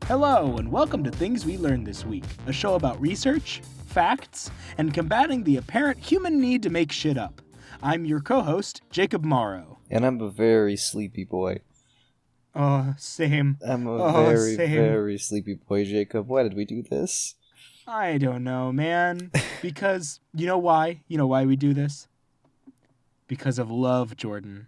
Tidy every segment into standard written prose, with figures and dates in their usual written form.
Hello, and welcome to Things We Learned This Week, a show about research, facts, and combating the apparent human need to make shit up. I'm your co-host, Jacob Morrow. And I'm a very sleepy boy. Oh, same. I'm a very sleepy boy, Jacob. Why did we do this? I don't know, man. Because, you know why? You know why we do this? Because of love, Jordan.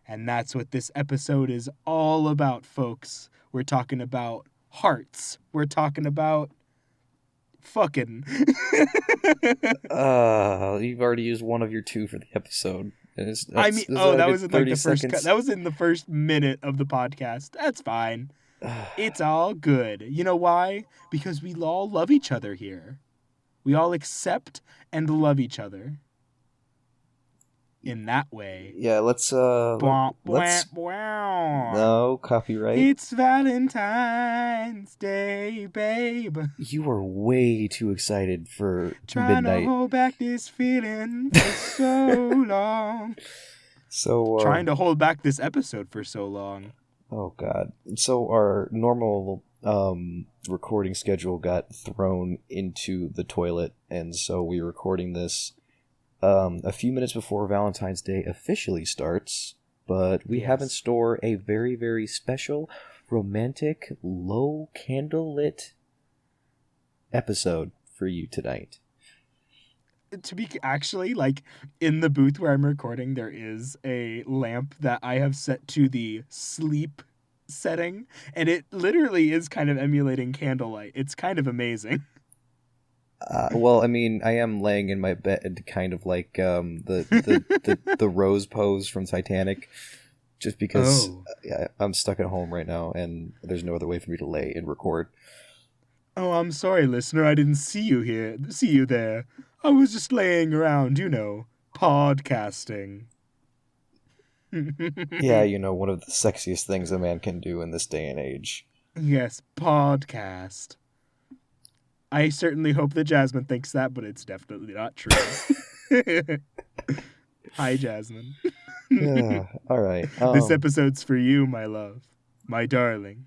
And that's what this episode is all about, folks. We're talking about hearts. We're talking about fucking. You've already used one of your two for the episode. That was in like the first. That was in the first minute of the podcast. That's fine. It's all good. You know why? Because we all love each other here. We all accept and love each other. In that way. Yeah, let's no, copyright. It's Valentine's Day, babe. You are way too excited for Trying midnight. to hold back this feeling for so long. Trying to hold back this episode for so long. Oh god. So our normal recording schedule got thrown into the toilet, and so we're recording this a few minutes before Valentine's Day officially starts, but we have in store a very, very special, romantic, low candlelit episode for you tonight. To be actually, like, in the booth where I'm recording, there is a lamp that I have set to the sleep setting, and it literally is kind of emulating candlelight. It's kind of amazing. Well, I mean, I am laying in my bed, kind of like the Rose pose from Titanic, just because I'm stuck at home right now, and there's no other way for me to lay and record. Oh, I'm sorry, listener. I didn't see you there. I was just laying around, podcasting. Yeah, one of the sexiest things a man can do in this day and age. Yes, podcast. I certainly hope that Jasmine thinks that, but it's definitely not true. Hi, Jasmine. Yeah, all right. This episode's for you, my love. My darling.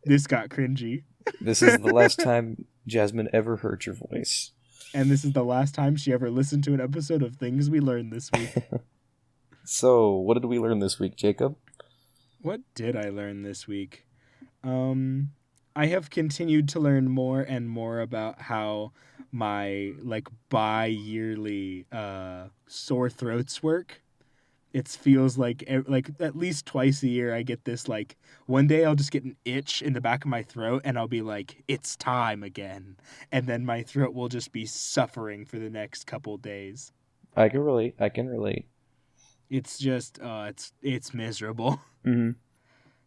This got cringy. This is the last time Jasmine ever heard your voice. And this is the last time she ever listened to an episode of Things We Learned This Week. So, what did we learn this week, Jacob? What did I learn this week? I have continued to learn more and more about how my bi-yearly sore throats work. It feels like at least twice a year I get this, one day I'll just get an itch in the back of my throat and I'll be like, it's time again. And then my throat will just be suffering for the next couple days. I can relate. It's just, it's miserable. Mm-hmm.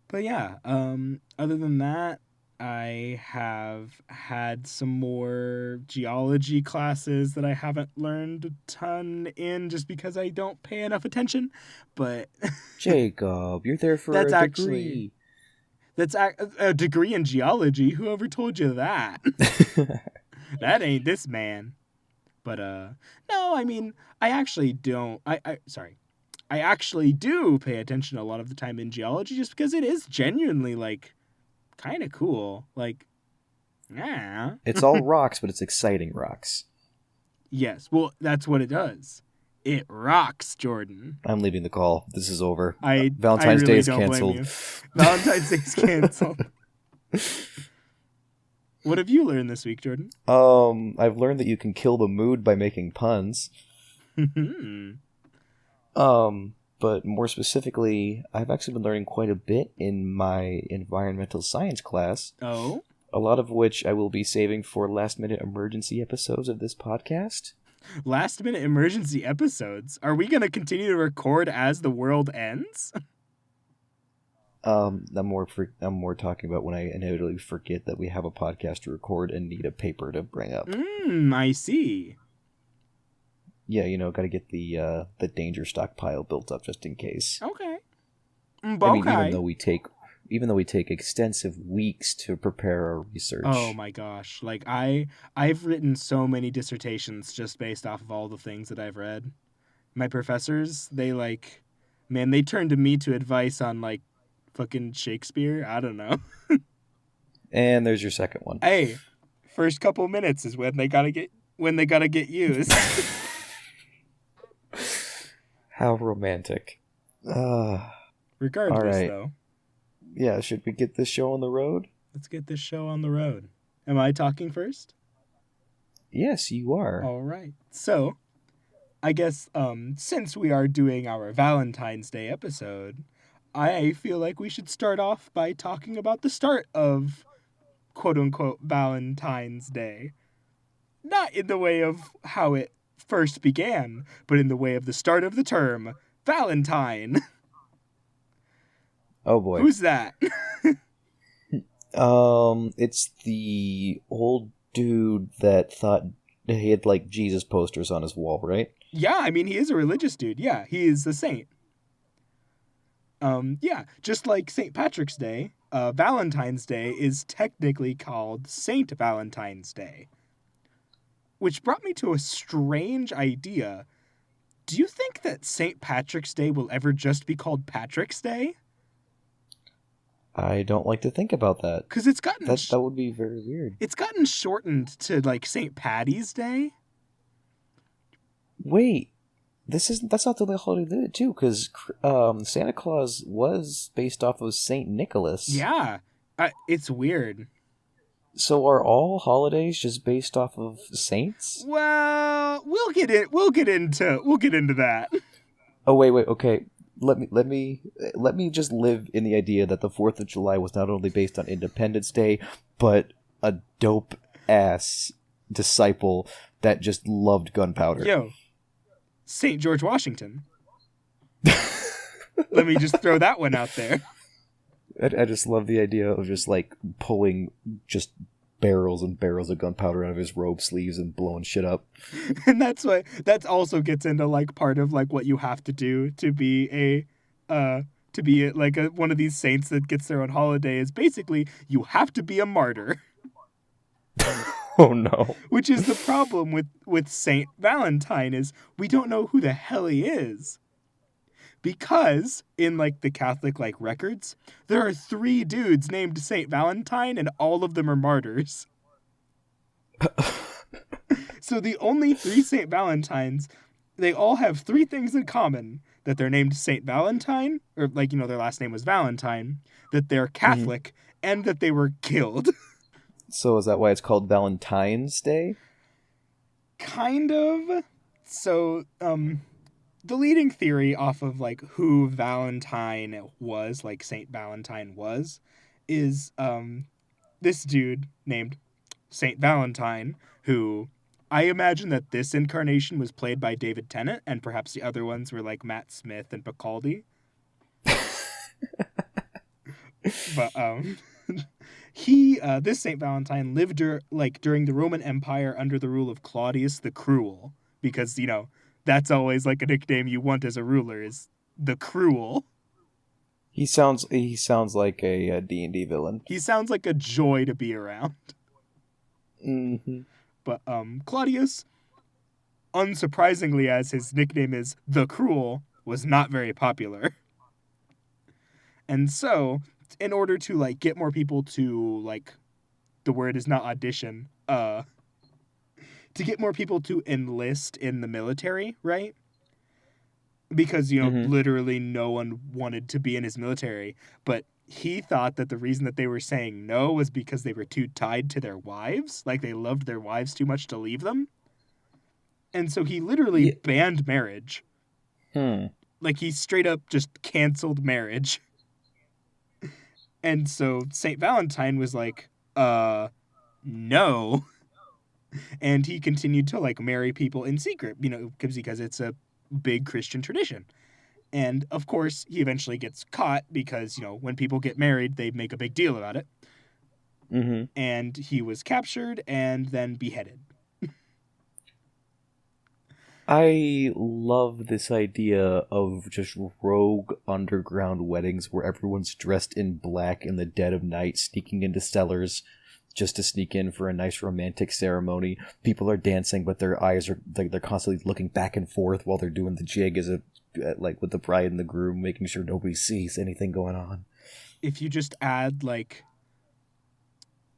But yeah, other than that, I have had some more geology classes that I haven't learned a ton in just because I don't pay enough attention, but... Jacob, you're there for a degree. That's a degree in geology? Whoever told you that? That ain't this man. But, no, I mean, I actually don't... I actually do pay attention a lot of the time in geology just because it is genuinely, kind of cool. Yeah. It's all rocks, but it's exciting rocks. Yes. Well, that's what it does. It rocks, Jordan. I'm leaving the call. This is over. Valentine's Day is canceled. Valentine's Day is canceled. What have you learned this week, Jordan? I've learned that you can kill the mood by making puns. But more specifically, I've actually been learning quite a bit in my environmental science class. Oh? A lot of which I will be saving for last-minute emergency episodes of this podcast. Last-minute emergency episodes? Are we going to continue to record as the world ends? I'm more talking about when I inevitably forget that we have a podcast to record and need a paper to bring up. I see. Yeah, got to get the danger stockpile built up just in case. Okay. I mean, even though we take extensive weeks to prepare our research. Oh my gosh! I've written so many dissertations just based off of all the things that I've read. My professors, they turn to me to advice on fucking Shakespeare. I don't know. And there's your second one. Hey, first couple minutes is when they gotta get used. How romantic. Regardless, all right. though. Yeah, should we get this show on the road? Let's get this show on the road. Am I talking first? Yes, you are. All right. So, I guess since we are doing our Valentine's Day episode, I feel like we should start off by talking about the start of quote-unquote Valentine's Day. Not in the way of how it first began, but in the way of the start of the term, Valentine. Oh boy. Who's that? It's the old dude that thought he had like Jesus posters on his wall, right? Yeah, I mean, he is a religious dude. Yeah, he is a saint. Yeah, just like St. Patrick's Day, Valentine's Day is technically called St. Valentine's Day. Which brought me to a strange idea. Do you think that St. Patrick's Day will ever just be called Patrick's Day? I don't like to think about that. Because it's gotten... That would be very weird. It's gotten shortened to, like, St. Patty's Day. Wait, that's not the only holiday they did, too, because Santa Claus was based off of St. Nicholas. Yeah, it's weird. So are all holidays just based off of saints? Well, we'll get into that. Oh wait, okay. Let me just live in the idea that the 4th of July was not only based on Independence Day, but a dope ass disciple that just loved gunpowder. Yo, St. George Washington. Let me just throw that one out there. I just love the idea of just like pulling just barrels and barrels of gunpowder out of his robe sleeves and blowing shit up. And that also gets into like part of like what you have to do to be one of these saints that gets their own holiday is basically you have to be a martyr. Oh no. Which is the problem with Saint Valentine is we don't know who the hell he is. Because in like the Catholic like records, there are 3 dudes named Saint Valentine and all of them are martyrs. So the only 3 Saint Valentines, they all have 3 things in common. That they're named Saint Valentine, or like, their last name was Valentine, that they're Catholic, and that they were killed. So is that why it's called Valentine's Day? Kind of. So, the leading theory off of like who Valentine was, like Saint Valentine was, is this dude named Saint Valentine, who I imagine that this incarnation was played by David Tennant, and perhaps the other ones were like Matt Smith and Bacaldi. But this Saint Valentine lived during the Roman Empire under the rule of Claudius the Cruel, because that's always like a nickname you want as a ruler is the Cruel. He sounds like a D&D villain. He sounds like a joy to be around. Mm-hmm. But Claudius, unsurprisingly as his nickname is the Cruel, was not very popular. And so, in order to like get more people to like, the word is not audition, to get more people to enlist in the military, right? Because, literally no one wanted to be in his military. But he thought that the reason that they were saying no was because they were too tied to their wives. Like, they loved their wives too much to leave them. And so he literally banned marriage. Like, he straight up just canceled marriage. And so St. Valentine was like, no. And he continued to like marry people in secret, because it's a big Christian tradition. And of course, he eventually gets caught because, when people get married, they make a big deal about it. Mm-hmm. And he was captured and then beheaded. I love this idea of just rogue underground weddings where everyone's dressed in black in the dead of night, sneaking into cellars just to sneak in for a nice romantic ceremony. People are dancing, but their eyes are they're constantly looking back and forth while they're doing the jig like with the bride and the groom, making sure nobody sees anything going on. If you just add like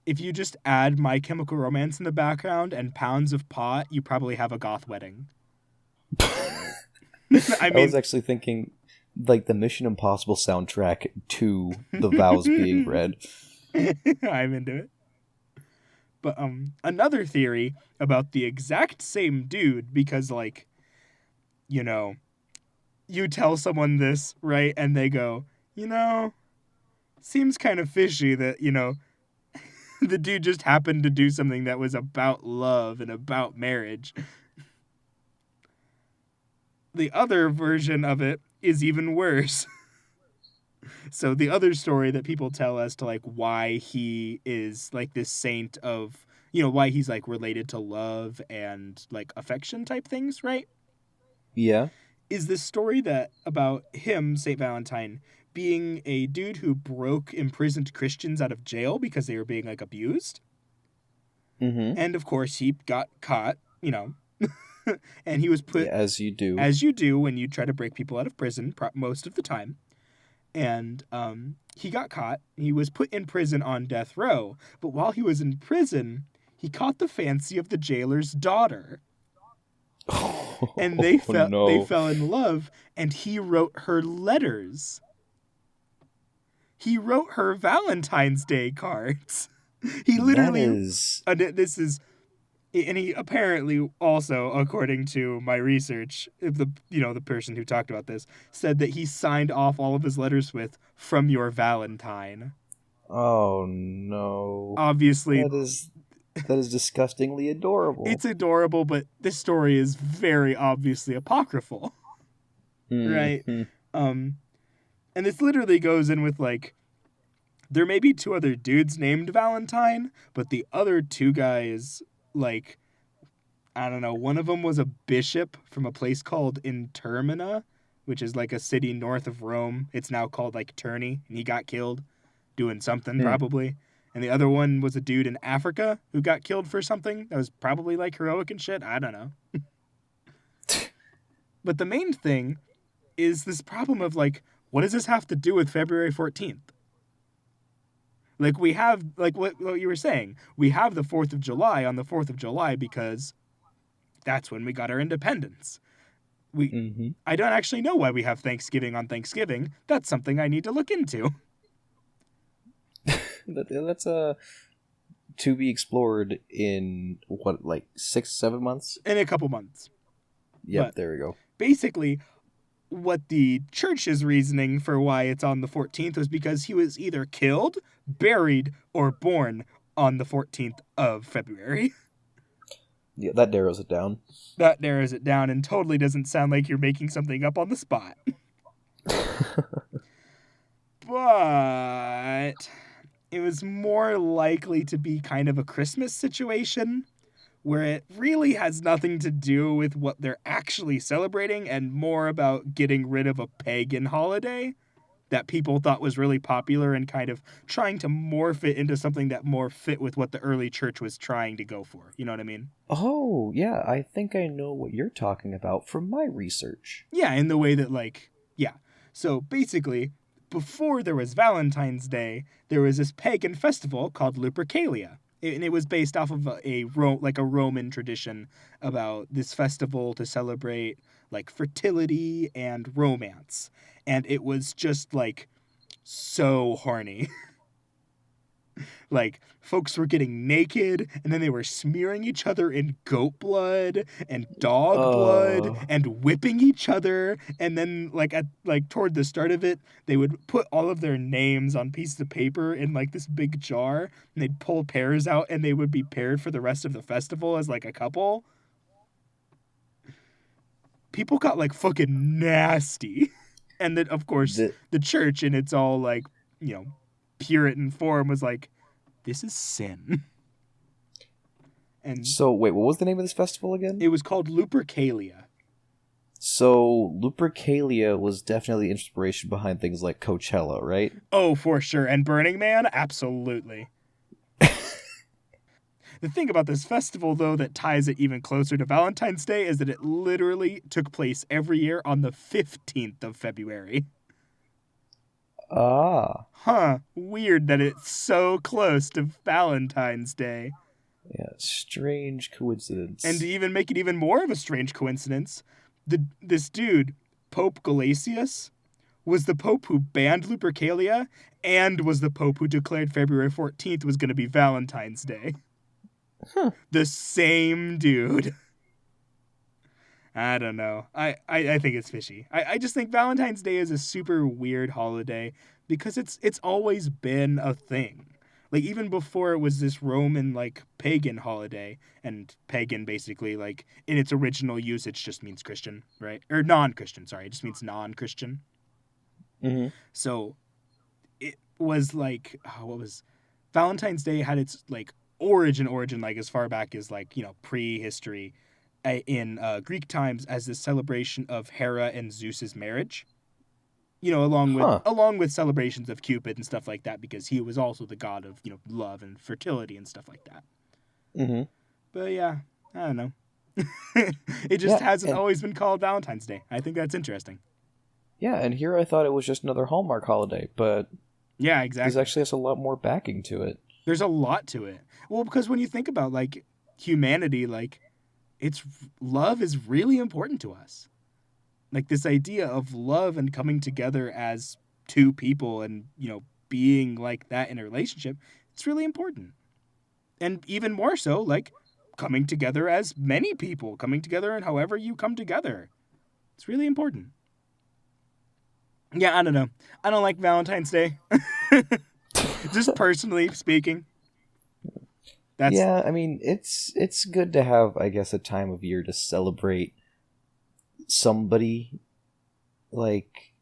if you just add My Chemical Romance in the background and pounds of pot, you probably have a goth wedding. I I was mean, actually thinking like the Mission Impossible soundtrack to the vows being read. I'm into it. But another theory about the exact same dude, because like, you know, you tell someone this, right, and they go, you know, seems kind of fishy that, the dude just happened to do something that was about love and about marriage. The other version of it is even worse. So the other story that people tell as to like why he is like this saint of, why he's like related to love and like affection type things, right? Yeah. Is this story that about him, St. Valentine, being a dude who broke imprisoned Christians out of jail because they were being like abused. Mm-hmm. And of course he got caught, and he was Yeah, put, as you do. as you do when you try to break people out of prison most of the time. And he got caught. He was put in prison on death row. But while he was in prison, he caught the fancy of the jailer's daughter, and they Oh fell they no. fell in love. And he wrote her letters. He wrote her Valentine's Day cards. He That literally. is This is. And he apparently also, according to my research, the person who talked about this said that he signed off all of his letters with "From your Valentine." oh no. Obviously, That is that is disgustingly adorable. it's adorable, but this story is very obviously apocryphal, right? Mm-hmm. Um, and this literally goes in with like there may be two other dudes named Valentine, but the other two guys, like, I don't know, one of them was a bishop from a place called Intermina, which is like a city north of Rome. It's now called like Terni, and he got killed doing something Hmm. probably. And the other one was a dude in Africa who got killed for something that was probably like heroic and shit. I don't know. But the main thing is this problem of like, what does this have to do with February 14th? Like, we have, like what you were saying, we have the 4th of July on the 4th of July because that's when we got our independence. We Mm-hmm. I don't actually know why we have Thanksgiving on Thanksgiving. That's something I need to look into. That's to be explored in what, like 6-7 months? In a couple months. Yep, But there we go. basically, what the church's reasoning for why it's on the 14th was because he was either killed, buried, or born on the 14th of February. Yeah, that narrows it down. That narrows it down and totally doesn't sound like you're making something up on the spot. But it was more likely to be kind of a Christmas situation where it really has nothing to do with what they're actually celebrating and more about getting rid of a pagan holiday that people thought was really popular and kind of trying to morph it into something that more fit with what the early church was trying to go for. You know what I mean? Oh, yeah, I think I know what you're talking about from my research. Yeah, in the way that, like, yeah. So basically, before there was Valentine's Day, there was this pagan festival called Lupercalia. And it was based off of a Roman tradition about this festival to celebrate like fertility and romance. And it was just like so horny. Like, folks were getting naked and then they were smearing each other in goat blood and dog blood Uh, and whipping each other. And then toward the start of it, they would put all of their names on pieces of paper in like this big jar, and they'd pull pairs out and they would be paired for the rest of the festival as like a couple. People got like fucking nasty. And then of course the the church in its all like, Puritan form was like, this is sin. And so wait, what was the name of this festival again? it was called Lupercalia. So Lupercalia was definitely inspiration behind things like Coachella, right? Oh, for sure. And Burning Man? Absolutely. The thing about this festival, though, that ties it even closer to Valentine's Day is that it literally took place every year on the 15th of February. Ah. Huh, weird that it's so close to Valentine's Day. Yeah, strange And to coincidence. even make it even more of a strange coincidence, this dude, Pope Gelasius, was the Pope who banned Lupercalia and was the Pope who declared February 14th was going to be Valentine's Day. Huh. The same dude. I don't know. I think it's fishy. I just think Valentine's Day is a super weird holiday because it's always been a thing. Like even before it was this Roman like pagan holiday, and pagan basically like in its original usage just means Christian, right? Or non-Christian, sorry. It just means non-Christian. Mm-hmm. So it was like what was Valentine's Day had its like origin like as far back as like prehistory in Greek times as this celebration of Hera and Zeus's marriage. Along with Huh. along with celebrations of Cupid and stuff like that because he was also the god of love and fertility and stuff like that. Mm-hmm. But yeah, I don't know. It just Yeah, hasn't and always been called Valentine's Day. I think that's interesting. here I thought it was just another Hallmark holiday, but Yeah, this exactly. actually has a lot more backing to it. There's a lot to it. Well, because when you think about like humanity, like it's love is really important to us. Like this idea of love and coming together as two people and being like that in a relationship, it's really important. And even more so, like coming together as many people, coming together and however you come together. It's really important. Yeah, I don't know. I don't like Valentine's Day. Just personally speaking. That's Yeah, I mean, it's good to have, I guess, a time of year to celebrate somebody like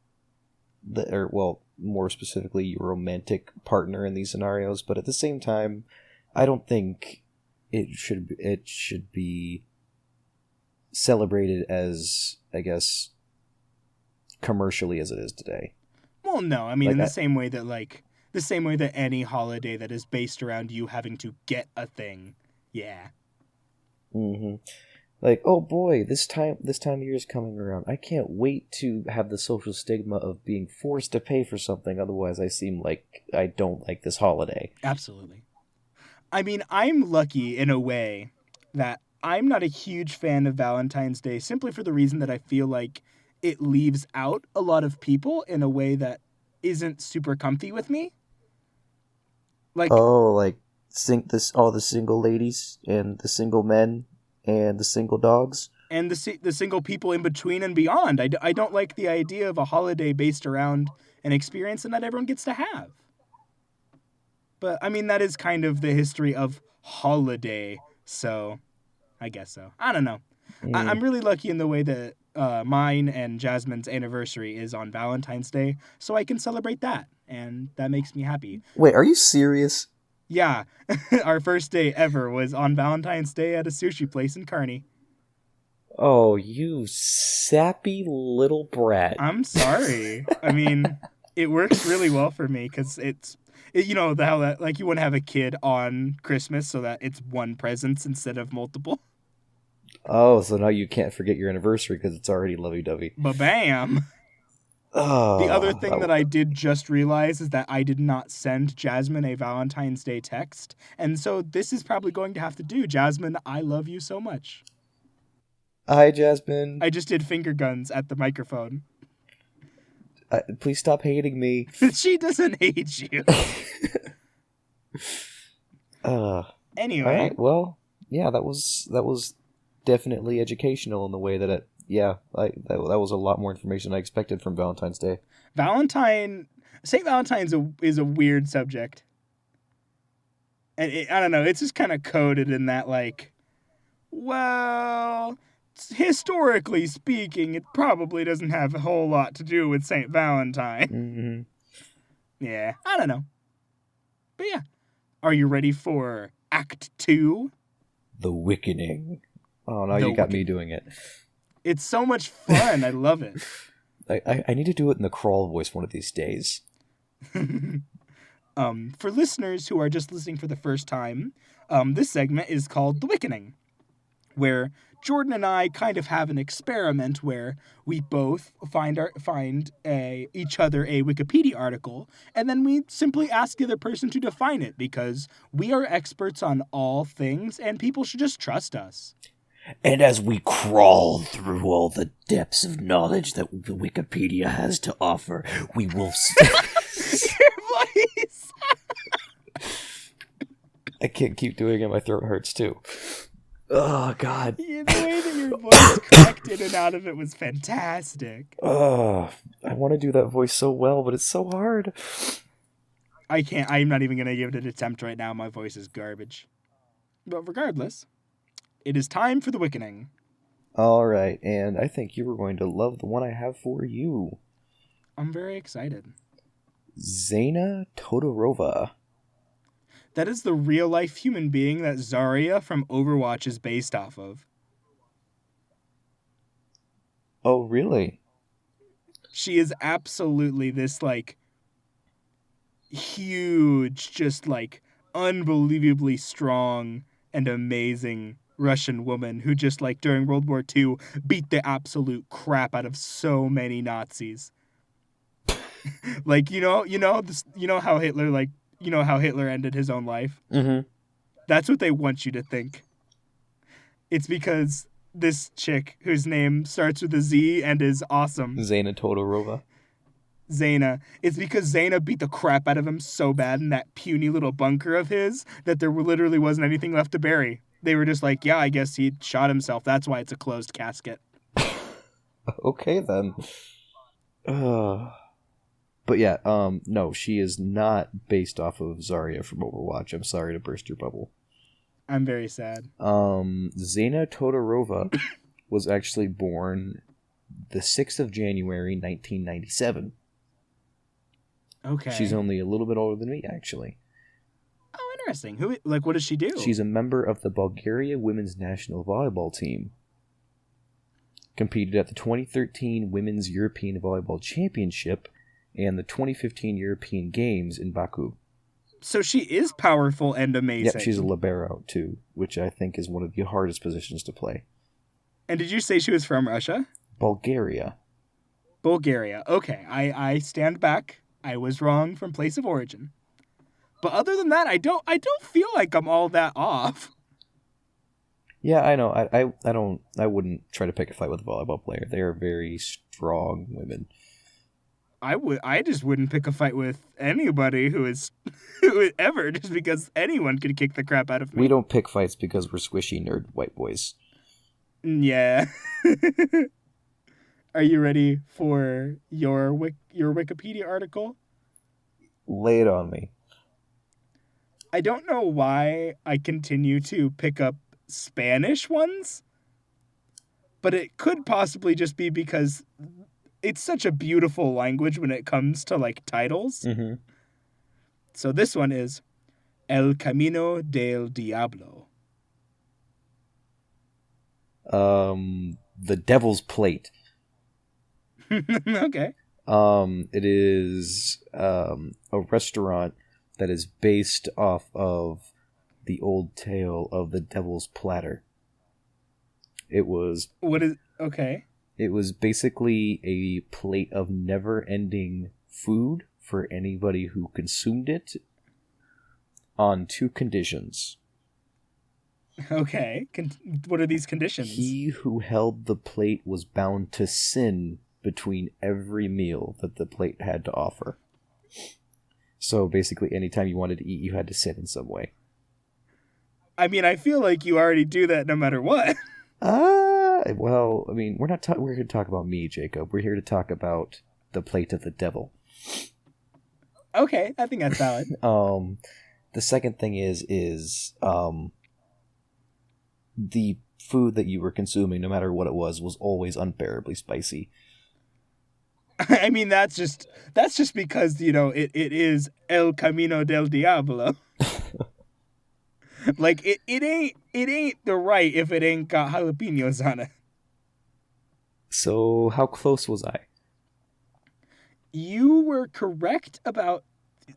or well, more specifically, your romantic partner in these scenarios. But at the same time, I don't think it should be celebrated as, I guess, commercially as it is today. well, no. I mean, in Like the same way that any holiday that is based around you having to get a thing. Yeah. hmm like, oh boy, this time of year is coming around. I can't wait to have the social stigma of being forced to pay for something, otherwise I seem like I don't like this holiday. Absolutely. I mean, I'm lucky in a way that I'm not a huge fan of Valentine's Day simply for the reason that I feel like it leaves out a lot of people in a way that isn't super comfy with me. Like, Oh, like all the single ladies and the single men and the single dogs. and the single people in between and beyond. I don't like the idea of a holiday based around an experience and that everyone gets to have. But I mean, that is kind of the history of holiday, so I guess so. I don't know. Mm. I'm really lucky in the way that mine and Jasmine's anniversary is on Valentine's Day, so I can celebrate that, and that makes me happy. Wait, are you serious? Yeah, our first day ever was on Valentine's Day at a sushi place in Kearney. Oh, you sappy little brat. I'm sorry. I mean, it works really well for me because how that like you want to have a kid on Christmas so that it's one presents instead of multiple. Oh, so now you can't forget your anniversary because it's already lovey-dovey. Ba bam. The other Oh, thing that I did just realize is that I did not send Jasmine a Valentine's Day text. And so this is probably going to have to do. Jasmine, I love you so much. hi, Jasmine. I just did finger guns at the microphone. Please stop hating me. She doesn't hate you. All Anyway, right. Well, yeah, that was definitely educational in the way that that was a lot more information than I expected from Valentine's Day. Valentine, St. Valentine's is a weird subject. And I don't know, it's just kind of coded in that, like, well, historically speaking, it probably doesn't have a whole lot to do with St. Valentine. Mm-hmm. Yeah, I don't know. But yeah, are you ready for Act 2? The Wickening. Oh, now The you got me Wickening. doing it. It's so much fun. I love it. I need to do it in the crawl voice one of these days. For listeners who are just listening for the first time, this segment is called The Wickening, where Jordan and I kind of have an experiment where we both find each other a Wikipedia article, and then we simply ask the other person to define it because we are experts on all things, and people should just trust us. And as we crawl through all the depths of knowledge that Wikipedia has to offer, we will. Your voice. I can't keep doing it. My throat hurts too. Oh, God. Yeah, the way that your voice cracked in and out of it was fantastic. I want to do that voice so well, but it's so hard. I can't. I'm not even going to give it an attempt right now. My voice is garbage. But regardless, it is time for the Wickening. All right, and I think you were going to love the one I have for you. I'm very excited. Xena Todorova. That is the real-life human being that Zarya from Overwatch is based off of. Oh, really? She is absolutely this, like, huge, just, like, unbelievably strong and amazing Russian woman who just, like, during World War II beat the absolute crap out of so many Nazis. Like, you know how Hitler, like, you know how Hitler ended his own life? Mm-hmm. That's what they want you to think. It's because this chick, whose name starts with a Z and is awesome. Xena Todorova. Xena. It's because Xena beat the crap out of him so bad in that puny little bunker of his that there literally wasn't anything left to bury. They were just like, yeah, I guess he shot himself. That's why it's a closed casket. Okay, then. But yeah, no, she is not based off of Zarya from Overwatch. I'm sorry to burst your bubble. I'm very sad. Xena Todorova was actually born the 6th of January, 1997. Okay. She's only a little bit older than me, actually. Oh, interesting. What does she do? She's a member of the Bulgaria women's national volleyball team. Competed at the 2013 Women's European Volleyball Championship and the 2015 European Games in Baku. So she is powerful and amazing. Yeah, she's a libero, too, which I think is one of the hardest positions to play. And did you say she was from Russia? Bulgaria. Bulgaria. Okay, I stand back. I was wrong from place of origin. But other than that, I don't feel like I'm all that off. Yeah, I know. I wouldn't try to pick a fight with a volleyball player. They are very strong women. I just wouldn't pick a fight with anybody who ever, just because anyone could kick the crap out of me. We don't pick fights because we're squishy nerd white boys. Yeah. Are you ready for your Wikipedia article? Lay it on me. I don't know why I continue to pick up Spanish ones, but it could possibly just be because it's such a beautiful language when it comes to, like, titles. Mm-hmm. So this one is El Camino del Diablo. The Devil's Plate. Okay. It is a restaurant that is based off of the old tale of the Devil's Platter. It was... Okay. It was basically a plate of never-ending food for anybody who consumed it on 2 conditions. Okay. What are these conditions? He who held the plate was bound to sin between every meal that the plate had to offer. So basically, anytime you wanted to eat, you had to sin in some way. I mean, I feel like you already do that no matter what. Well, I mean, we're here to talk about me, Jacob. We're here to talk about the plate of the devil. Okay, I think that's valid. The second thing is the food that you were consuming, no matter what it was always unbearably spicy. I mean, that's just because, it is El Camino del Diablo. Like, it ain't the right if it ain't got jalapenos on it. So, how close was I? You were correct about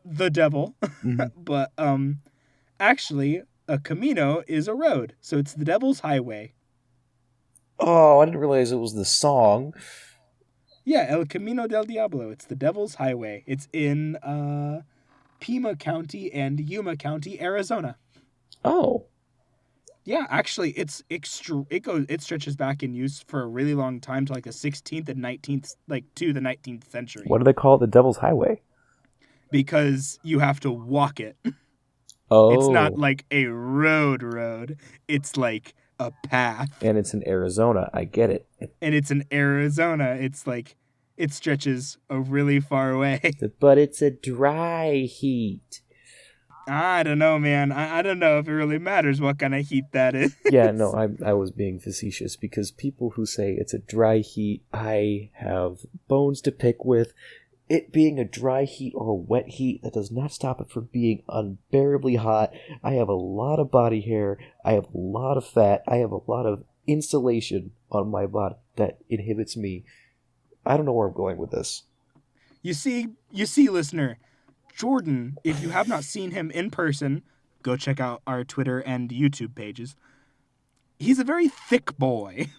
the devil, Mm-hmm. but actually, a camino is a road, so it's the devil's highway. Oh, I didn't realize it was the song. Yeah, El Camino del Diablo. It's the Devil's Highway. It's in Pima County and Yuma County, Arizona. Oh. Yeah, actually, it stretches back in use for a really long time to like the 16th and 19th, like to the 19th century, What do they call it? The Devil's Highway? because you have to walk it. It's not Oh. like a road. It's like a path. And it's in Arizona. I get it. And it's in Arizona. It's like it stretches a really far away. But it's a dry heat. I don't know, man. I don't know if it really matters what kind of heat that is. Yeah, no, I was being facetious because people who say it's a dry heat, I have bones to pick with. It being a dry heat or a wet heat, that does not stop it from being unbearably hot. I have a lot of body hair. I have a lot of fat. I have a lot of insulation on my body that inhibits me. I don't know where I'm going with this. You see, listener, Jordan, if you have not seen him in person, go check out our Twitter and YouTube pages. He's a very thick boy.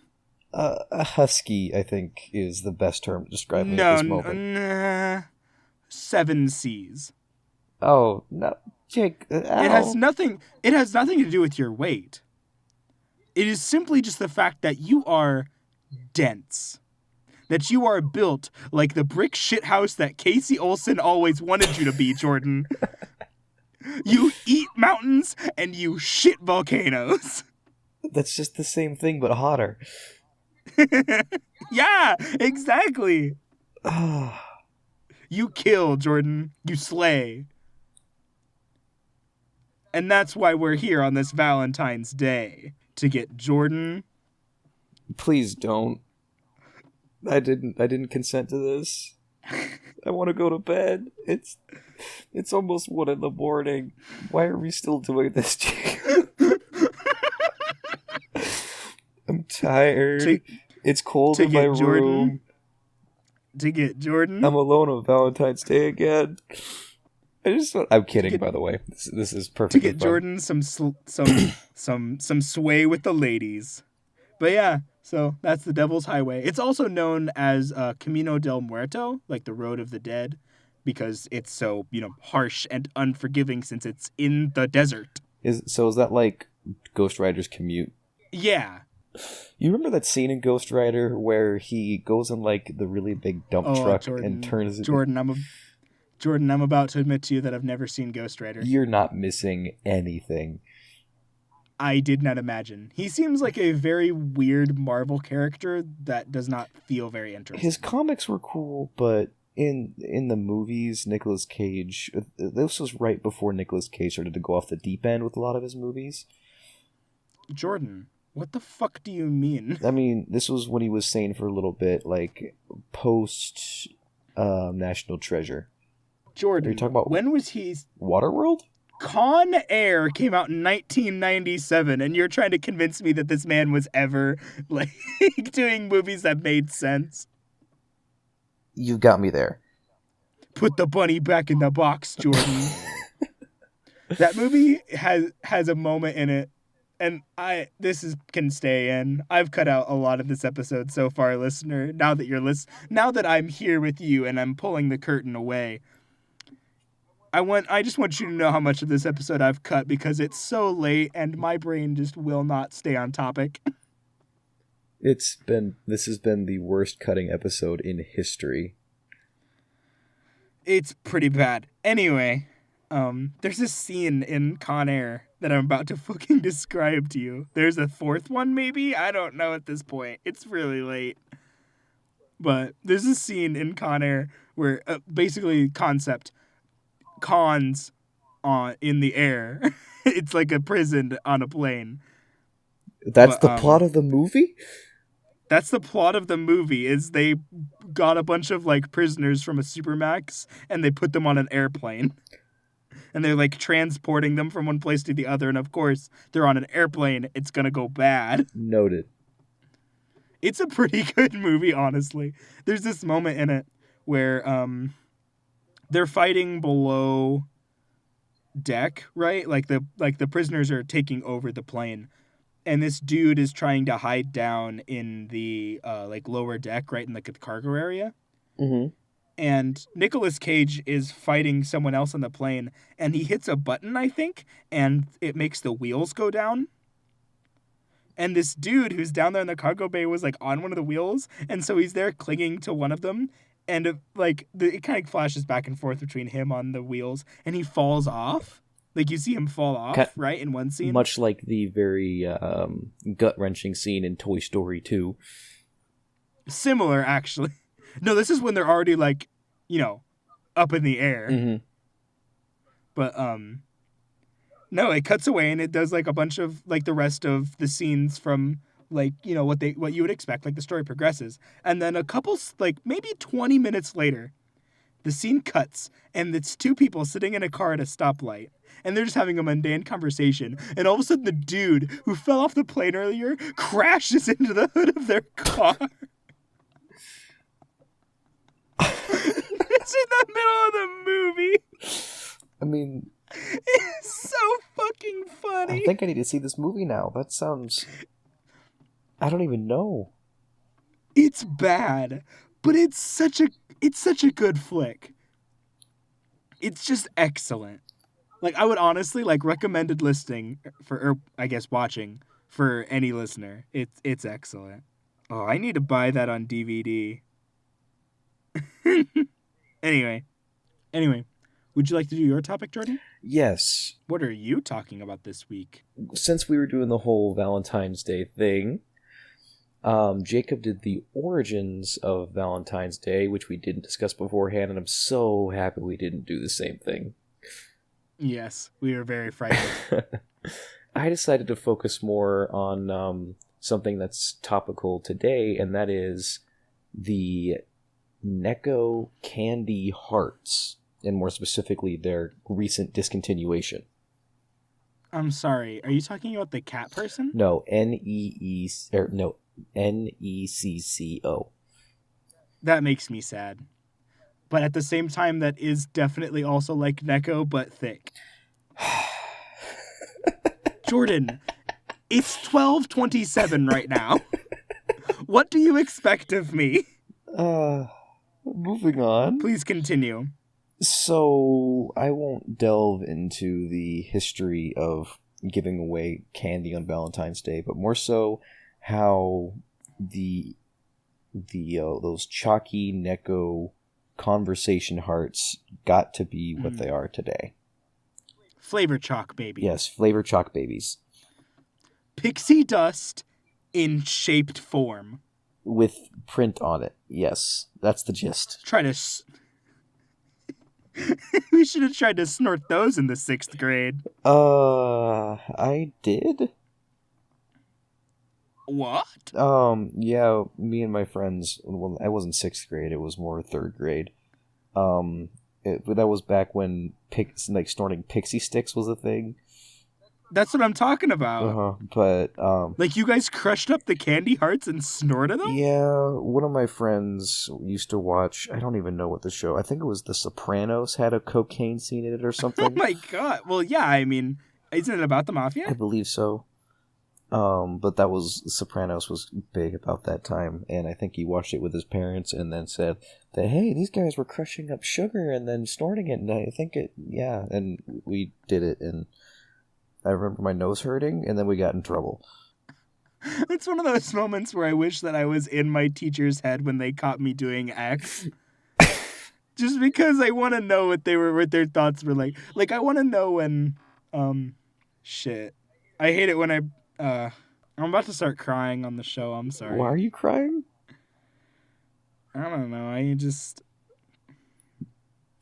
A husky, I think, is the best term to describe me at No, this moment. nah, 7 C's. Oh, no. Jake, It has nothing to do with your weight. It is simply just the fact that you are dense. That you are built like the brick shithouse that Casey Olsen always wanted you to be, Jordan. You eat mountains and you shit volcanoes. That's just the same thing, but hotter. Yeah, exactly. You kill, Jordan. You slay. And that's why we're here on this Valentine's Day. To get Jordan. Please don't. I didn't consent to this. I want to go to bed. It's almost 1 a.m. Why are we still doing this, Jake? I'm tired. It's cold in my room. To get Jordan. I'm alone on Valentine's Day again. I'm kidding, by the way. This is perfectly to get fun. Jordan some sway with the ladies. But yeah, so that's the Devil's Highway. It's also known as Camino del Muerto, like the Road of the Dead, because it's so, harsh and unforgiving since it's in the desert. Is that like Ghost Rider's commute? Yeah. You remember that scene in Ghost Rider where he goes in like the really big dump truck and turns it? Jordan, I'm about to admit to you that I've never seen Ghost Rider. You're not missing anything. I did not imagine. He seems like a very weird Marvel character that does not feel very interesting. His comics were cool, but in the movies, Nicolas Cage... This was right before Nicolas Cage started to go off the deep end with a lot of his movies. Jordan, what the fuck do you mean? I mean, this was when he was sane for a little bit, like, post National Treasure. Jordan, are you talking about when was he... Waterworld? Con Air came out in 1997, and you're trying to convince me that this man was ever, like, doing movies that made sense? You got me there. Put the bunny back in the box, Jordan. That movie has a moment in it, and can stay in. I've cut out a lot of this episode so far, listener. Now that I'm here with you and I'm pulling the curtain away, I just want you to know how much of this episode I've cut because it's so late and my brain just will not stay on topic. This has been the worst cutting episode in history. It's pretty bad. Anyway, there's this scene in Con Air that I'm about to fucking describe to you. There's a fourth one, maybe? I don't know at this point. It's really late. But there's a scene in Con Air where, basically, concept, cons in the air. It's like a prison on a plane. That's the plot of the movie? That's the plot of the movie, is they got a bunch of, like, prisoners from a supermax, and they put them on an airplane. And they're, like, transporting them from one place to the other, and of course, they're on an airplane. It's gonna go bad. Noted. It's a pretty good movie, honestly. There's this moment in it where, they're fighting below deck, right? Like the prisoners are taking over the plane. and this dude is trying to hide down in the like lower deck, right in the cargo area. Mm-hmm. And Nicolas Cage is fighting someone else on the plane, and he hits a button, I think, and it makes the wheels go down. And this dude who's down there in the cargo bay was like on one of the wheels, and so he's there clinging to one of them, and it kind of flashes back and forth between him on the wheels, and he falls off. Like you see him fall off, right, in one scene. Much like the very gut-wrenching scene in Toy Story 2. Similar, actually. No, this is when they're already like, up in the air. Mm-hmm. But no, it cuts away and it does like a bunch of like the rest of the scenes from like what you would expect. Like the story progresses, and then a couple like maybe 20 minutes later, the scene cuts and it's two people sitting in a car at a stoplight. And they're just having a mundane conversation. And all of a sudden, the dude who fell off the plane earlier crashes into the hood of their car. It's in the middle of the movie. I mean, it's so fucking funny. I think I need to see this movie now. That sounds... I don't even know. It's bad, but it's such a good flick. It's just excellent. Like, I would honestly recommended listening or I guess watching for any listener. It's excellent. Oh, I need to buy that on DVD. Anyway, would you like to do your topic, Jordan? Yes. What are you talking about this week? Since we were doing the whole Valentine's Day thing, Jacob did the origins of Valentine's Day, which we didn't discuss beforehand, and I'm so happy we didn't do the same thing. Yes, we were very frightened. I decided to focus more on something that's topical today, and that is the Necco candy hearts, and more specifically, their recent discontinuation. I'm sorry, are you talking about the cat person? No, Necco. That makes me sad. But at the same time, that is definitely also like Necco, but thick. Jordan, it's 12:27 right now. What do you expect of me? Moving on. Please continue. So, I won't delve into the history of giving away candy on Valentine's Day, but more so how those chalky Necco conversation hearts got to be what they are today. Flavor chalk babies. Yes, flavor chalk babies. Pixie dust in shaped form. With print on it. Yes, that's the gist. We should have tried to snort those in the 6th grade. I did? What? Yeah, me and my friends, well, I wasn't 6th grade, it was more 3rd grade. That was back when snorting pixie sticks was a thing. That's what I'm talking about. But, like, you guys crushed up the candy hearts and snorted them? Yeah, one of my friends used to watch, I don't even know what the show, I think it was The Sopranos had a cocaine scene in it or something. Oh my god. Well, yeah, I mean, isn't it about the mafia? I believe so. But Sopranos was big about that time, and I think he watched it with his parents and then said that, hey, these guys were crushing up sugar and then snorting it, and I think and we did it, and I remember my nose hurting, and then we got in trouble. It's one of those moments where I wish that I was in my teacher's head when they caught me doing X. Just because I want to know what their thoughts were like. Like, I want to know when, shit. I hate it when I'm about to start crying on the show. I'm sorry. Why are you crying? I don't know.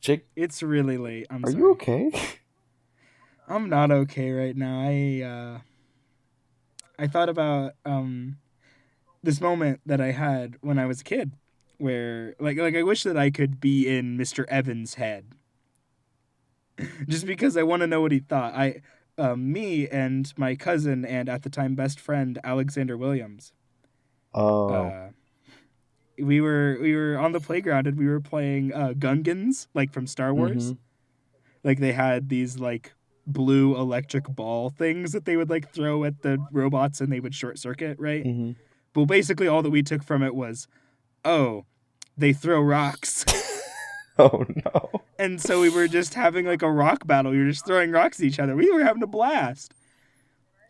Jake? It's really late. Are you okay? I'm not okay right now. I thought about this moment that I had when I was a kid, where like I wish that I could be in Mr. Evans' head, just because I want to know what he thought. Me and my cousin and at the time best friend Alexander Williams. Oh. We were on the playground and we were playing Gungans, like from Star Wars. Mm-hmm. Like they had these like blue electric ball things that they would like throw at the robots and they would short circuit, right? Mm-hmm. But basically all that we took from it was, oh, they throw rocks. Oh no. And so we were just having like a rock battle. We were just throwing rocks at each other. We were having a blast.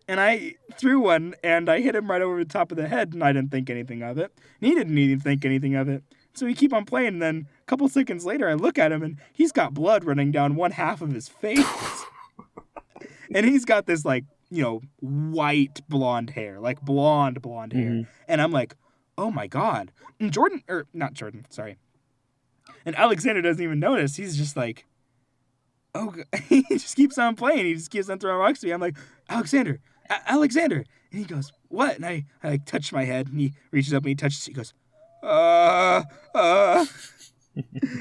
And I threw one, and I hit him right over the top of the head, and I didn't think anything of it. And he didn't even think anything of it. So we keep on playing, and then a couple seconds later, I look at him, and he's got blood running down one half of his face. And he's got this, like, you know, white blonde hair, like blonde hair. And I'm like, oh my God. And sorry. And Alexander doesn't even notice. He's just like, oh, he just keeps on playing. He just keeps on throwing rocks at me. I'm like, Alexander. And he goes, what? And I like touch my head, and he reaches up and he touches it. He goes,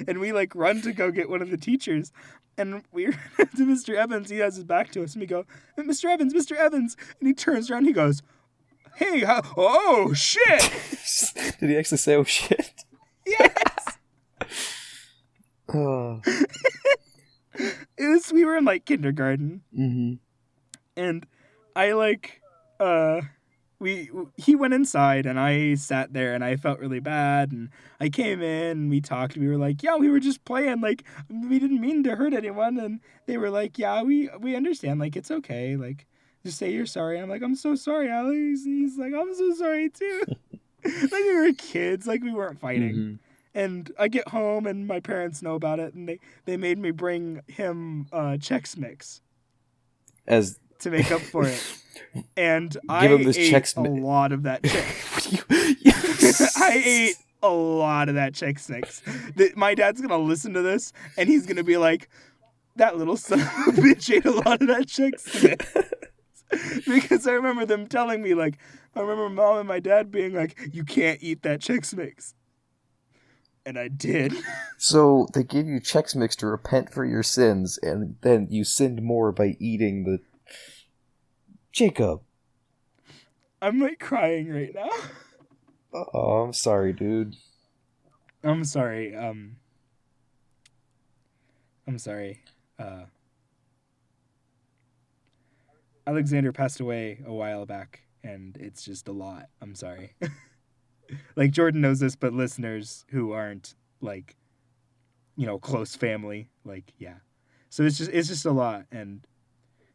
and we like run to go get one of the teachers. And we're to Mr. Evans. He has his back to us, and we go, Mr. Evans. And he turns around and he goes, hey, oh, shit. Did he actually say, oh, shit? Yes. We were in like kindergarten. And I like, he went inside and I sat there and I felt really bad, and I came in and we talked. We were like, yeah, we were just playing, like we didn't mean to hurt anyone. And they were like, yeah, we understand, like it's okay, like just say you're sorry. I'm like, I'm so sorry, Alex. He's like, I'm so sorry too. Like we were kids, like we weren't fighting. And I get home and my parents know about it, and they made me bring him Chex Mix to make up for it. And I ate a lot of that Chex. I ate a lot of that Chex Mix. My dad's going to listen to this, and he's going to be like, that little son of a bitch ate a lot of that Chex Mix. Because I remember them telling me, like, I remember mom and my dad being like, you can't eat that Chex Mix. And I did. So they gave you Chex Mix to repent for your sins, and then you sinned more by eating the... Jacob. I'm like crying right now. Oh, I'm sorry, dude. I'm sorry. I'm sorry. Alexander passed away a while back, and it's just a lot. I'm sorry. Like, Jordan knows this, but listeners who aren't, like, you know, close family, like, yeah. So it's just a lot, and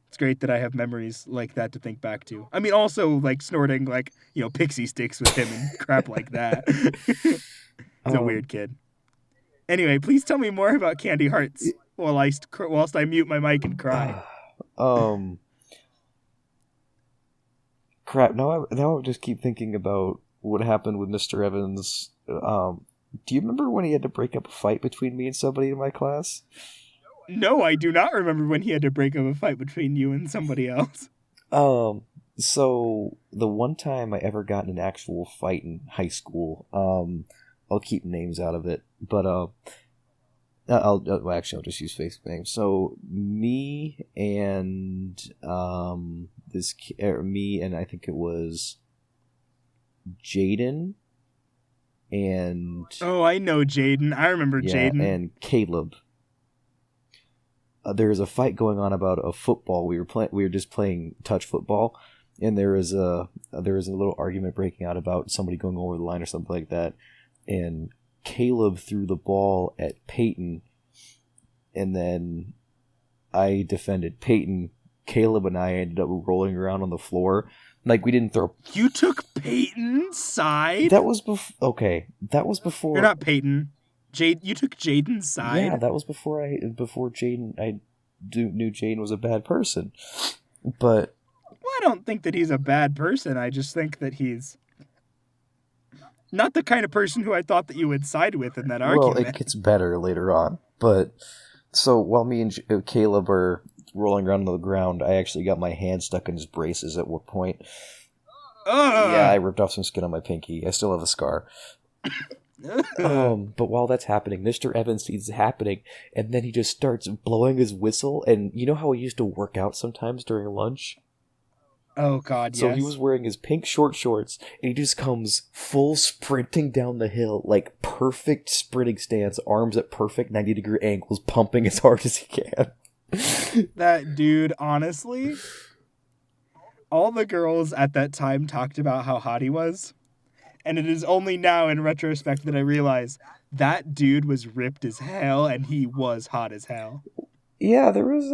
it's great that I have memories like that to think back to. I mean, also, like, snorting, like, you know, pixie sticks with him and crap like that. He's a weird kid. Anyway, please tell me more about Candy Hearts whilst I mute my mic and cry. Crap, now I just keep thinking about what happened with Mr. Evans. Do you remember when he had to break up a fight between me and somebody in my class? No, I do not remember when he had to break up a fight between you and somebody else. So the one time I ever got in an actual fight in high school, I'll keep names out of it, but I'll just use fake names. So me and me and I think it was Jaden and... Oh, I know Jaden. I remember Jaden. And Caleb. There was a fight going on about a football. We were just playing touch football, and there was a little argument breaking out about somebody going over the line or something like that. And Caleb threw the ball at Peyton, and then I defended Peyton. Caleb and I ended up rolling around on the floor. Like, we didn't throw... You took Peyton's side? That was before... Okay, that was before... You're not Peyton. You took Jaden's side? Yeah, that was before Jaden... I knew Jaden was a bad person. But... Well, I don't think that he's a bad person. I just think that he's not the kind of person who I thought that you would side with in that argument. Well, it gets better later on. But... So, while me and Caleb are rolling around on the ground, I actually got my hand stuck in his braces at one point. Yeah, I ripped off some skin on my pinky. I still have a scar. But while that's happening, Mr. Evans sees it happening, and then he just starts blowing his whistle, and you know how he used to work out sometimes during lunch? Oh, God, yes. So he was wearing his pink short shorts, and he just comes full sprinting down the hill, like perfect sprinting stance, arms at perfect 90-degree angles, pumping as hard as he can. That dude, honestly, all the girls at that time talked about how hot he was. And it is only now in retrospect that I realize that dude was ripped as hell and he was hot as hell. Yeah, there was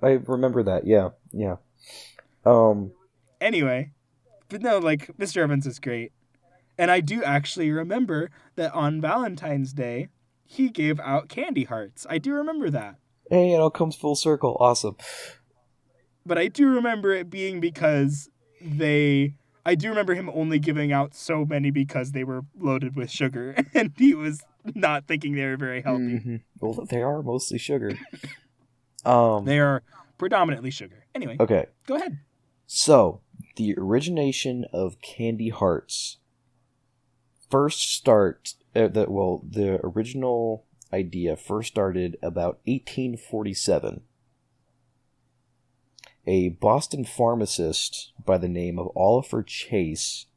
I remember that. Yeah, yeah. Um, Anyway, but no, like, Mr. Evans is great. And I do actually remember that on Valentine's Day, he gave out candy hearts. I do remember that. hey, it all comes full circle. Awesome. But I do remember it being because they. I do remember him only giving out so many because they were loaded with sugar, and he was not thinking they were very healthy. Mm-hmm. Well, they are mostly sugar. They are predominantly sugar. Anyway, Okay. go ahead. So, the origination of candy hearts the original idea first started about 1847. A Boston pharmacist by the name of Oliver Chase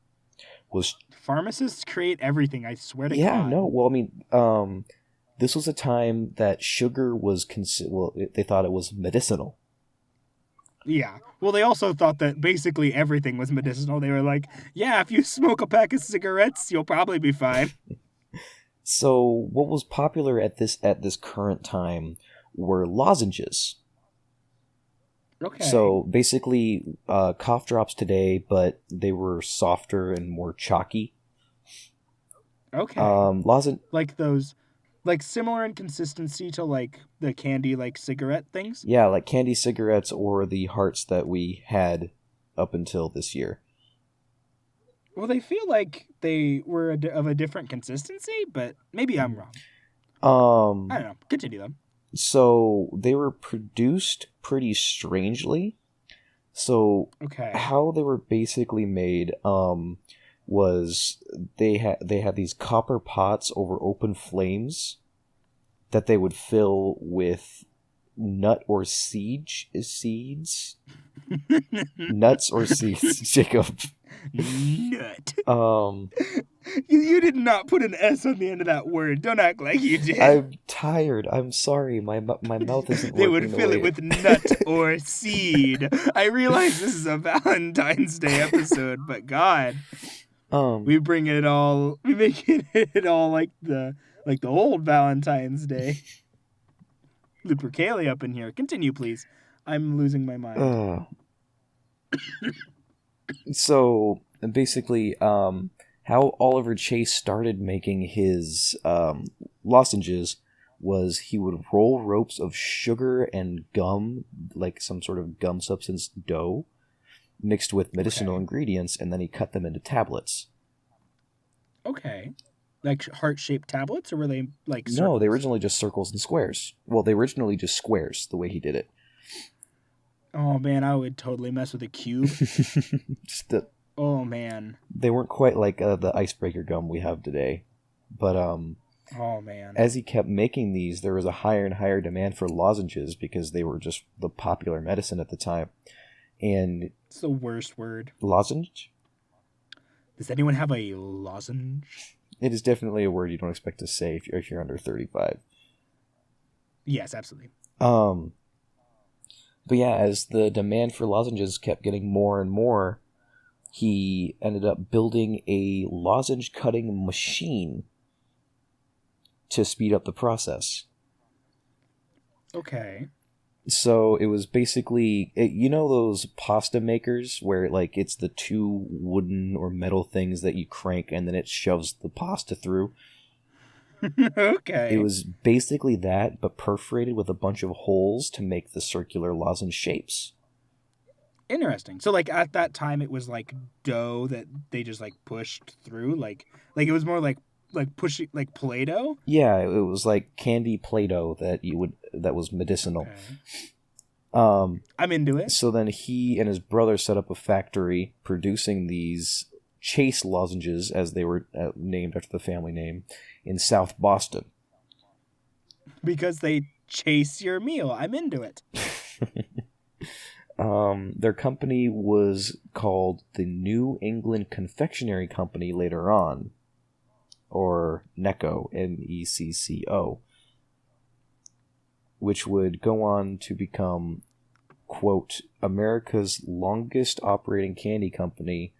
was... Pharmacists create everything, I swear to Yeah, God. no, well, I mean, this was a time that sugar was... they thought it was medicinal. Yeah. Well, they also thought that basically everything was medicinal. They were like, yeah, if you smoke a pack of cigarettes, you'll probably be fine. So, what was popular at this current time were lozenges. Okay. So basically, cough drops today, but they were softer and more chalky. Okay. Like those, like similar in consistency to like the candy, like cigarette things. Yeah, like candy cigarettes or the hearts that we had up until this year. Well, they feel like they were of a different consistency, but maybe I'm wrong. I don't know. Continue though. So they were produced pretty strangely. So Okay. how they were basically made was they had these copper pots over open flames that they would fill with nut or seeds. Nuts or seeds, Jacob. Nut. You did not put an S on the end of that word. Don't act like you did. I'm tired. I'm sorry. My mouth isn't They working. would fill it with nut or seed. I realize this is a Valentine's Day episode, but God, we bring it all. We make it all like the old Valentine's Day. Lupercalia up in here. Continue, please. I'm losing my mind. So basically, how Oliver Chase started making his lozenges was he would roll ropes of sugar and gum, like some sort of gum substance dough, mixed with medicinal ingredients, and then he cut them into tablets. Okay. Like heart-shaped tablets, or were they like circles? No, they were originally just circles and squares. Well, they were originally just squares, the way he did it. Oh, man, I would totally mess with a cube. Oh, man. They weren't quite like the icebreaker gum we have today. But, oh, man. As he kept making these, there was a higher and higher demand for lozenges because they were just the popular medicine at the time. And it's the worst word. Lozenge? Does anyone have a lozenge? It is definitely a word you don't expect to say if you're under 35. Yes, absolutely. But yeah, as the demand for lozenges kept getting more and more, he ended up building a lozenge cutting machine to speed up the process. Okay. So it was basically, you know those pasta makers where like it's the two wooden or metal things that you crank and then it shoves the pasta through? Okay. It was basically that, but perforated with a bunch of holes to make the circular lozenge shapes. Interesting. So, like, at that time, it was, like, dough that they just, like, pushed through? Like it was more like pushing, like, Play-Doh? Yeah, it was like candy Play-Doh that was medicinal. Okay. I'm into it. So then he and his brother set up a factory producing these Chase lozenges, as they were named after the family name, in South Boston. Because they chase your meal. I'm into it. Their company was called the New England Confectionery Company later on, or NECCO, NECCO. which would go on to become, quote, America's longest operating candy company,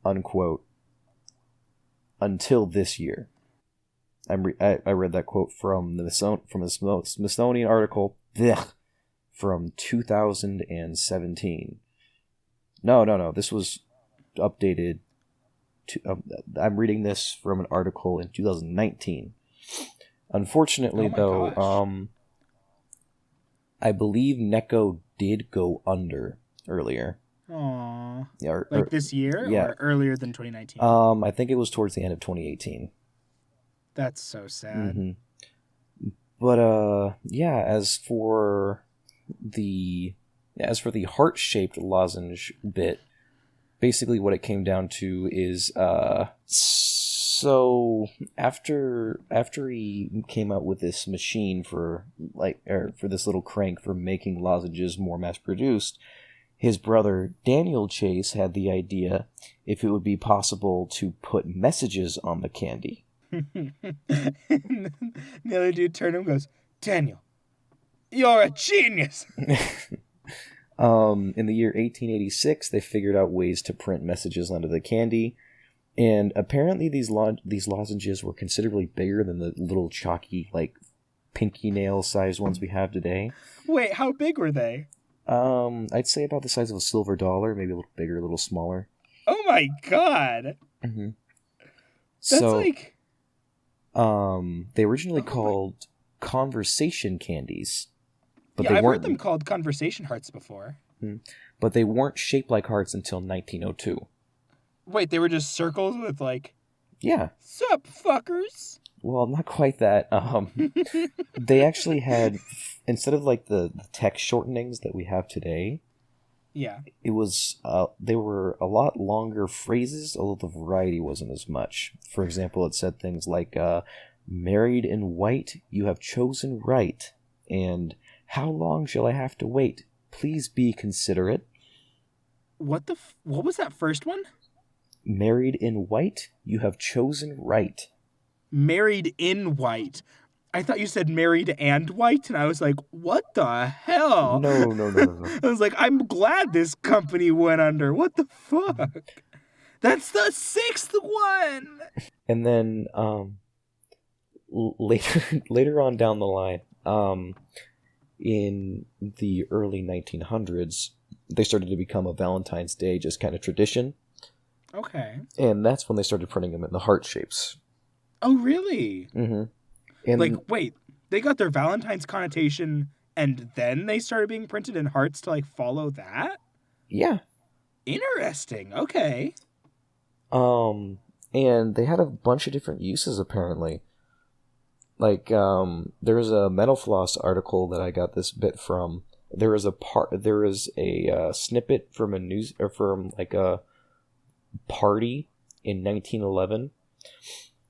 unquote, until this year. I read that quote from the Smithsonian article from 2017. No. This was updated. I'm reading this from an article in 2019. Unfortunately, though, gosh. I believe Necco did go under earlier. Aww. Yeah, like this year yeah. or earlier than 2019? I think it was towards the end of 2018. That's so sad. Mm-hmm. But yeah, as for the heart-shaped lozenge bit, basically what it came down to is so after he came out with this machine for this little crank for making lozenges more mass produced, his brother Daniel Chase had the idea if it would be possible to put messages on the candy. The other dude turned to him and goes, Daniel, you're a genius. In the year 1886, they figured out ways to print messages onto the candy, and apparently these lozenges were considerably bigger than the little chalky, like, pinky nail sized ones we have today. Wait, how big were they? I'd say about the size of a silver dollar, maybe a little bigger, a little smaller. Oh my god. Mm-hmm. That's like... they originally called conversation candies. But yeah, I've heard them called conversation hearts before. But they weren't shaped like hearts until 1902. Wait, they were just circles with like... Yeah. Sup, fuckers? Well, not quite that. They actually had, instead of like the text shortenings that we have today, yeah, it was they were a lot longer phrases, although the variety wasn't as much. For example, it said things like "married in white, you have chosen right," and "how long shall I have to wait? Please be considerate." What was that first one? Married in white, you have chosen right. Married in white. I thought you said married and white, and I was like, what the hell? No. I was like, I'm glad this company went under. What the fuck? That's the 6th one! And then later on down the line, in the early 1900s, they started to become a Valentine's Day just kind of tradition. Okay. And that's when they started printing them in the heart shapes. Oh, really? Mm-hmm. And like, wait, they got their Valentine's connotation and then they started being printed in hearts to, like, follow that? Yeah. Interesting. Okay. And they had a bunch of different uses, apparently. Like, there's a Metal Floss article that I got this bit from. There is a snippet from from like a party in 1911.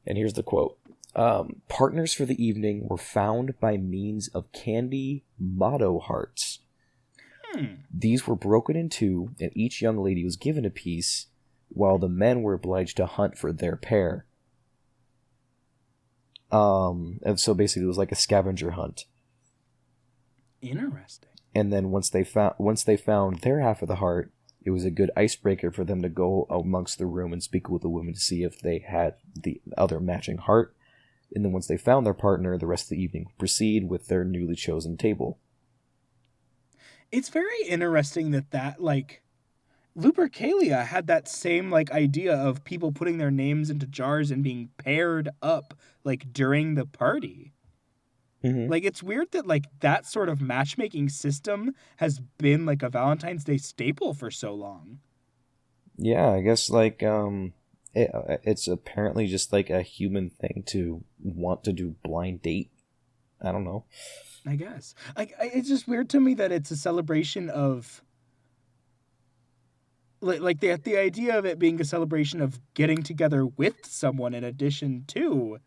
And here's the quote. Partners for the evening were found by means of candy motto hearts. These were broken in two, and each young lady was given a piece, while the men were obliged to hunt for their pair. And so basically it was like a scavenger hunt. Interesting. And then once they found their half of the heart, it was a good icebreaker for them to go amongst the room and speak with the women to see if they had the other matching heart. And then once they found their partner, the rest of the evening would proceed with their newly chosen table. It's very interesting that like, Lupercalia had that same, like, idea of people putting their names into jars and being paired up, like, during the party. Mm-hmm. Like, it's weird that, like, that sort of matchmaking system has been, like, a Valentine's Day staple for so long. Yeah, I guess, like, it's apparently just, like, a human thing to want to do blind date. I don't know. I guess. Like, it's just weird to me that it's a celebration of... Like, the idea of it being a celebration of getting together with someone in addition to,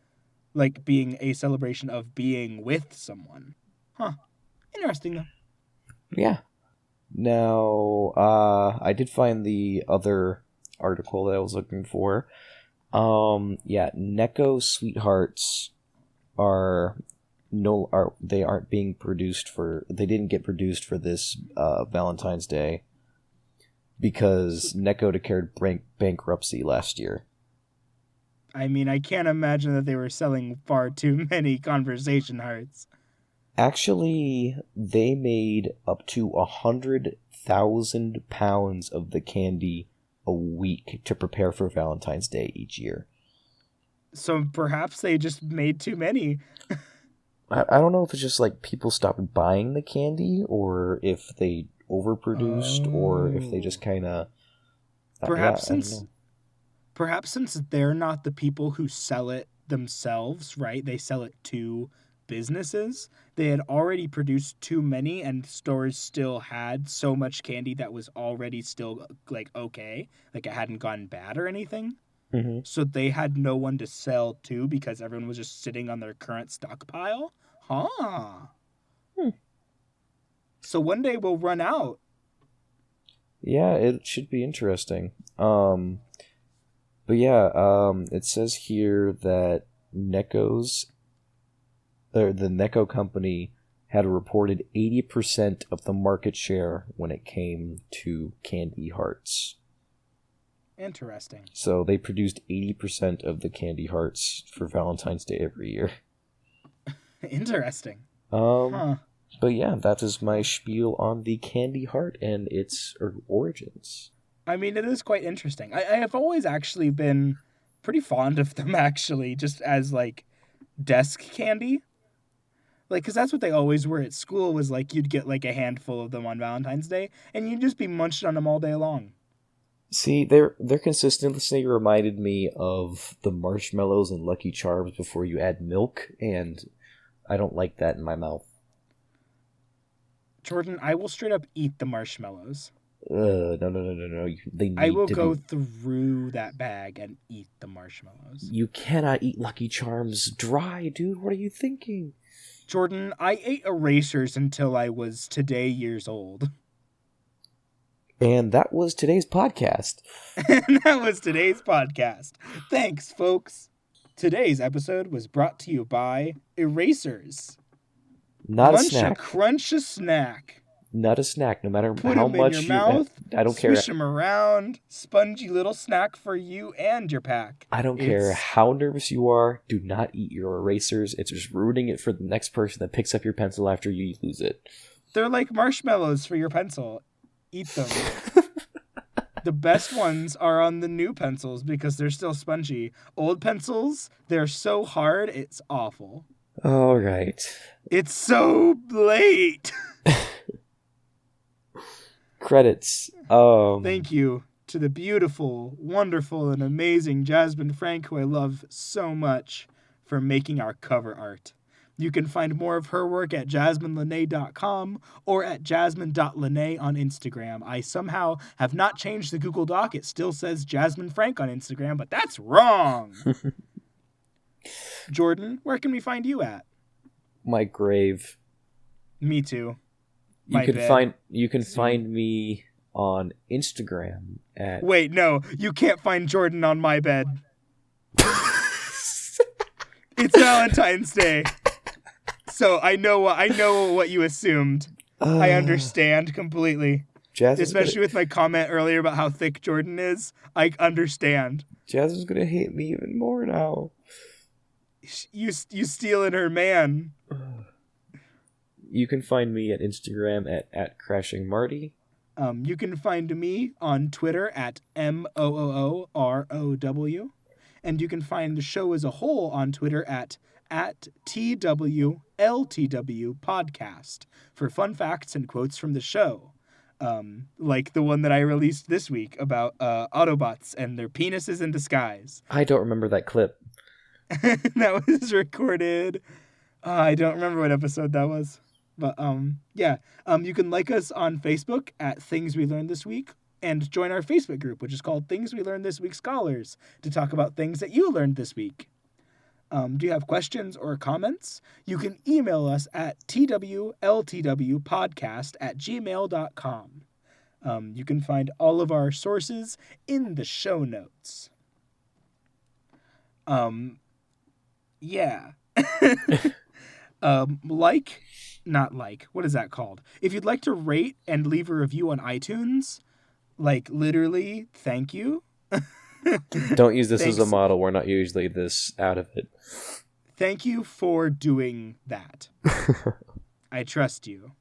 like, being a celebration of being with someone. Huh. Interesting, though. Yeah. Now, I did find the other article that I was looking for. Yeah, Necco Sweethearts are they aren't being produced for. They didn't get produced for this Valentine's Day because Necco declared bankruptcy last year. I mean, I can't imagine that they were selling far too many conversation hearts. Actually, they made up to 100,000 pounds of the candy a week to prepare for Valentine's Day each year. So perhaps they just made too many. I don't know if it's just like people stopped buying the candy, or if they overproduced, or if they just kind of. Perhaps since they're not the people who sell it themselves, right? They sell it to businesses. They had already produced too many, and stores still had so much candy that was already still like okay, like it hadn't gone bad or anything. Mm-hmm. So they had no one to sell to because everyone was just sitting on their current stockpile. Huh. So one day we'll run out. Yeah, it should be interesting. But yeah, it says here that the Necco company had a reported 80% of the market share when it came to candy hearts. Interesting. So they produced 80% of the candy hearts for Valentine's Day every year. Interesting. But yeah, that is my spiel on the candy heart and its origins. I mean, it is quite interesting. I have always actually been pretty fond of them, actually, just as, like, desk candy. Like, because that's what they always were at school, was, like, you'd get, like, a handful of them on Valentine's Day, and you'd just be munching on them all day long. See, their consistency reminded me of the marshmallows and Lucky Charms before you add milk, and I don't like that in my mouth. Jordan, I will straight up eat the marshmallows. No. They need I will to go be... through that bag and eat the marshmallows. You cannot eat Lucky Charms dry, dude. What are you thinking? Jordan, I ate erasers until I was today years old. And that was today's podcast. Thanks, folks. Today's episode was brought to you by erasers. Not a snack. Crunch a snack. Not a snack, no matter Put how them much in your mouth. I don't care. Swish them around. Spongy little snack for you and your pack. I don't care how nervous you are. Do not eat your erasers. It's just ruining it for the next person that picks up your pencil after you lose it. They're like marshmallows for your pencil. Eat them. The best ones are on the new pencils because they're still spongy. Old pencils, they're so hard, it's awful. All right. It's so late. Credits. Thank you to the beautiful, wonderful, and amazing Jasmine Frank, who I love so much, for making our cover art. You can find more of her work at jasminelene.com or at jasmine.lene on Instagram. I somehow have not changed the Google Doc. It still says Jasmine Frank on Instagram, but that's wrong. Jordan, where can we find you at? My grave. Me too. You can find me on Instagram at... Wait, no, you can't find Jordan on my bed. It's Valentine's Day. So I know what you assumed. I understand completely. Especially with my comment earlier about how thick Jordan is. I understand. Jasmine's gonna hate me even more now. You stealing her man. You can find me at Instagram at CrashingMarty. You can find me on Twitter at MOOOROW. And you can find the show as a whole on Twitter at TWLTW podcast for fun facts and quotes from the show. Like the one that I released this week about Autobots and their penises in disguise. I don't remember that clip. That was recorded. I don't remember what episode that was. But yeah. You can like us on Facebook at Things We Learned This Week and join our Facebook group, which is called Things We Learned This Week Scholars, to talk about things that you learned this week. Do you have questions or comments? You can email us at twltwpodcast@gmail.com. You can find all of our sources in the show notes. Yeah. What is that called? If you'd like to rate and leave a review on iTunes, like literally, thank you. Don't use this as a Thanks. model. We're not usually this out of it. Thank you for doing that. I trust you.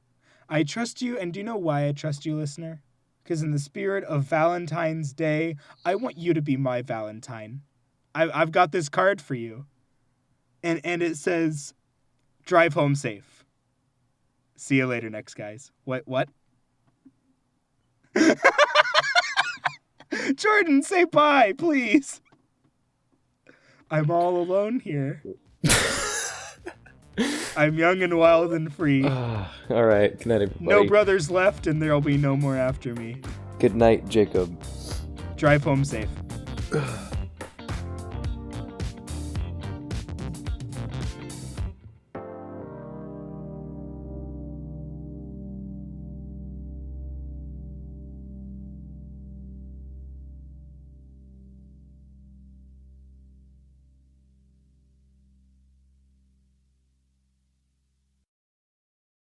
I trust you, and do you know why I trust you, listener? Because in the spirit of Valentine's Day, I want you to be my Valentine. I've got this card for you. And it says, drive home safe. See you later, next guys. What? Jordan, say bye, please. I'm all alone here. I'm young and wild and free. All right. Good night, everybody. No brothers left, and there'll be no more after me. Good night, Jacob. Drive home safe.